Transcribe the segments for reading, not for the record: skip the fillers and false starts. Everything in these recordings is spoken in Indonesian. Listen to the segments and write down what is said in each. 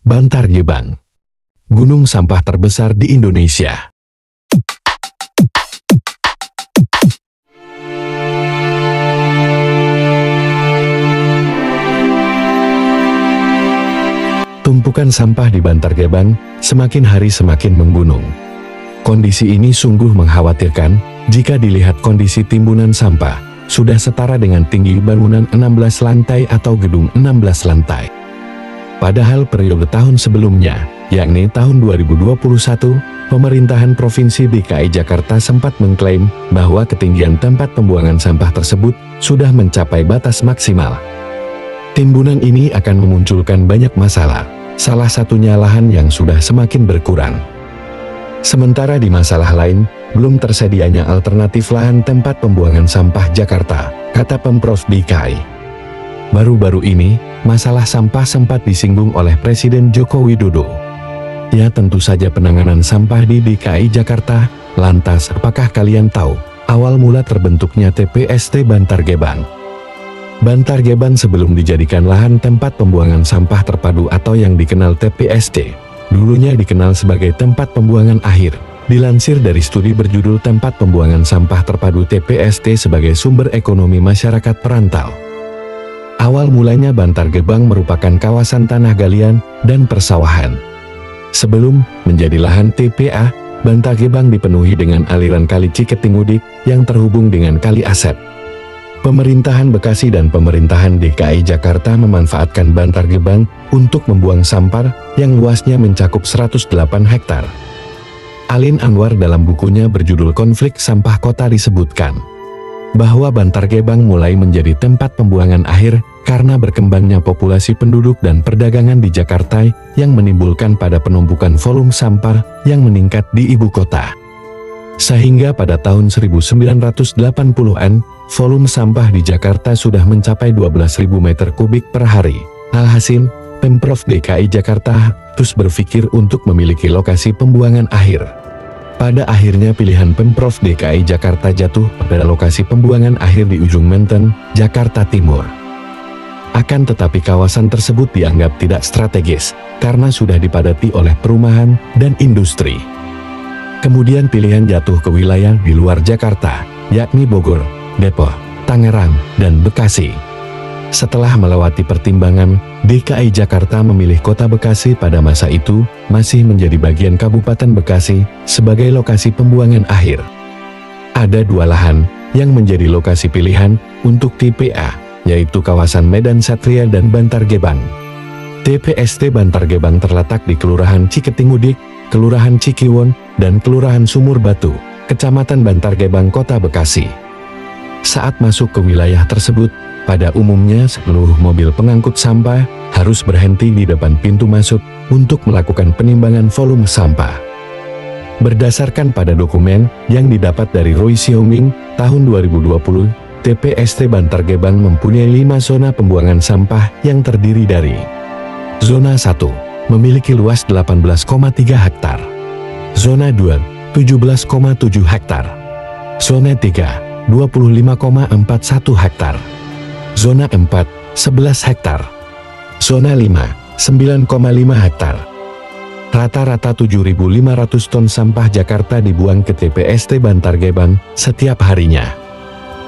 Bantar Gebang, gunung sampah terbesar di Indonesia. Tumpukan sampah di Bantar Gebang semakin hari semakin menggunung. Kondisi ini sungguh mengkhawatirkan jika dilihat kondisi timbunan sampah sudah setara dengan tinggi bangunan 16 lantai atau gedung 16 lantai. Padahal periode tahun sebelumnya, yakni tahun 2021, pemerintahan Provinsi DKI Jakarta sempat mengklaim bahwa ketinggian tempat pembuangan sampah tersebut sudah mencapai batas maksimal. Timbunan ini akan memunculkan banyak masalah, salah satunya lahan yang sudah semakin berkurang. Sementara di masalah lain, belum tersedianya alternatif lahan tempat pembuangan sampah Jakarta, kata Pemprov DKI. Baru-baru ini, masalah sampah sempat disinggung oleh Presiden Joko Widodo. Ya, tentu saja penanganan sampah di DKI Jakarta. Lantas, apakah kalian tahu awal mula terbentuknya TPST Bantar Gebang? Bantar Gebang sebelum dijadikan lahan tempat pembuangan sampah terpadu atau yang dikenal TPST, dulunya dikenal sebagai tempat pembuangan akhir. Dilansir dari studi berjudul Tempat Pembuangan Sampah Terpadu TPST sebagai Sumber Ekonomi Masyarakat Perantau. Awal mulanya Bantar Gebang merupakan kawasan tanah galian dan persawahan. Sebelum menjadi lahan TPA, Bantar Gebang dipenuhi dengan aliran Kali Ciketingudik yang terhubung dengan Kali Asep. Pemerintahan Bekasi dan pemerintahan DKI Jakarta memanfaatkan Bantar Gebang untuk membuang sampah yang luasnya mencakup 108 hektar. Alin Anwar dalam bukunya berjudul Konflik Sampah Kota disebutkan bahwa Bantar Gebang mulai menjadi tempat pembuangan akhir karena berkembangnya populasi penduduk dan perdagangan di Jakarta yang menimbulkan pada penumpukan volume sampah yang meningkat di ibu kota. Sehingga pada tahun 1980-an, volume sampah di Jakarta sudah mencapai 12.000 meter kubik per hari. Alhasil, Pemprov DKI Jakarta terus berpikir untuk memiliki lokasi pembuangan akhir. Pada akhirnya pilihan Pemprov DKI Jakarta jatuh pada lokasi pembuangan akhir di ujung Menteng, Jakarta Timur. Akan tetapi kawasan tersebut dianggap tidak strategis, karena sudah dipadati oleh perumahan dan industri. Kemudian pilihan jatuh ke wilayah di luar Jakarta, yakni Bogor, Depok, Tangerang, dan Bekasi. Setelah melewati pertimbangan, DKI Jakarta memilih kota Bekasi pada masa itu masih menjadi bagian Kabupaten Bekasi sebagai lokasi pembuangan akhir. Ada dua lahan yang menjadi lokasi pilihan untuk TPA, yaitu kawasan Medan Satria dan Bantar Gebang. TPST Bantar Gebang terletak di Kelurahan Ciketingudik, Kelurahan Cikiwon, dan Kelurahan Sumur Batu, Kecamatan Bantar Gebang, Kota Bekasi. Saat masuk ke wilayah tersebut, pada umumnya seluruh mobil pengangkut sampah harus berhenti di depan pintu masuk untuk melakukan penimbangan volume sampah. Berdasarkan pada dokumen yang didapat dari Roy Xiaoming tahun 2020, TPST Bantar Gebang mempunyai 5 zona pembuangan sampah yang terdiri dari Zona 1, memiliki luas 18,3 hektar. Zona 2, 17,7 hektar. Zona 3, 25,41 hektar. Zona 4, 11 hektar. Zona 5, 9,5 hektar. Rata-rata 7.500 ton sampah Jakarta dibuang ke TPST Bantar Gebang setiap harinya.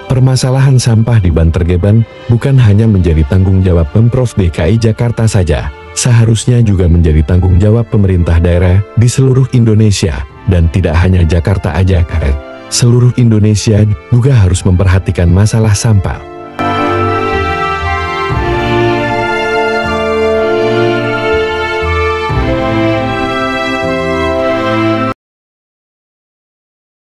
Permasalahan sampah di Bantar Gebang bukan hanya menjadi tanggung jawab Pemprov DKI Jakarta saja, seharusnya juga menjadi tanggung jawab pemerintah daerah di seluruh Indonesia, dan tidak hanya Jakarta aja, karena seluruh Indonesia juga harus memperhatikan masalah sampah.